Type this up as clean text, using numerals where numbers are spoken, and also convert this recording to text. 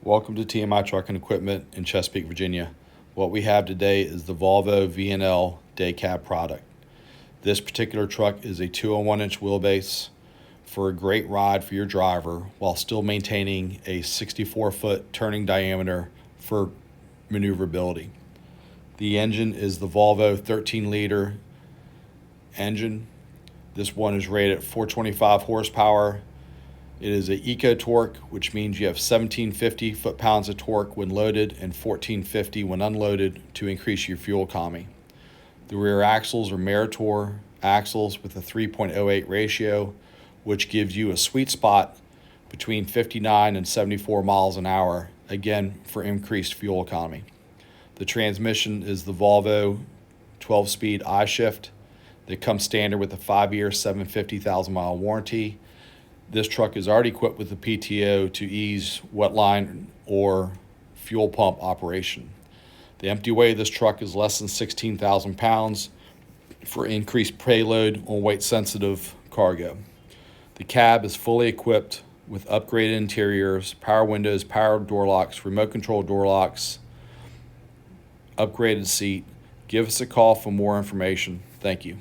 Welcome to TMI Truck and Equipment in Chesapeake, Virginia. What we have today is the Volvo VNL day cab product. This particular truck is a 201-inch wheelbase for a great ride for your driver while still maintaining a 64-foot turning diameter for maneuverability. The engine is the Volvo 13-liter engine. This one is rated at 425 horsepower. It is an eco torque, which means you have 1750 foot-pounds of torque when loaded and 1450 when unloaded to increase your fuel economy. The rear axles are Meritor axles with a 3.08 ratio, which gives you a sweet spot between 59 and 74 miles an hour, again for increased fuel economy. The transmission is the Volvo 12-speed I-shift that comes standard with a 5-year, 750,000-mile warranty. This truck is already equipped with the PTO to ease wetline or fuel pump operation. The empty weight of this truck is less than 16,000 pounds for increased payload on weight-sensitive cargo. The cab is fully equipped with upgraded interiors, power windows, power door locks, remote control door locks, upgraded seat. Give us a call for more information. Thank you.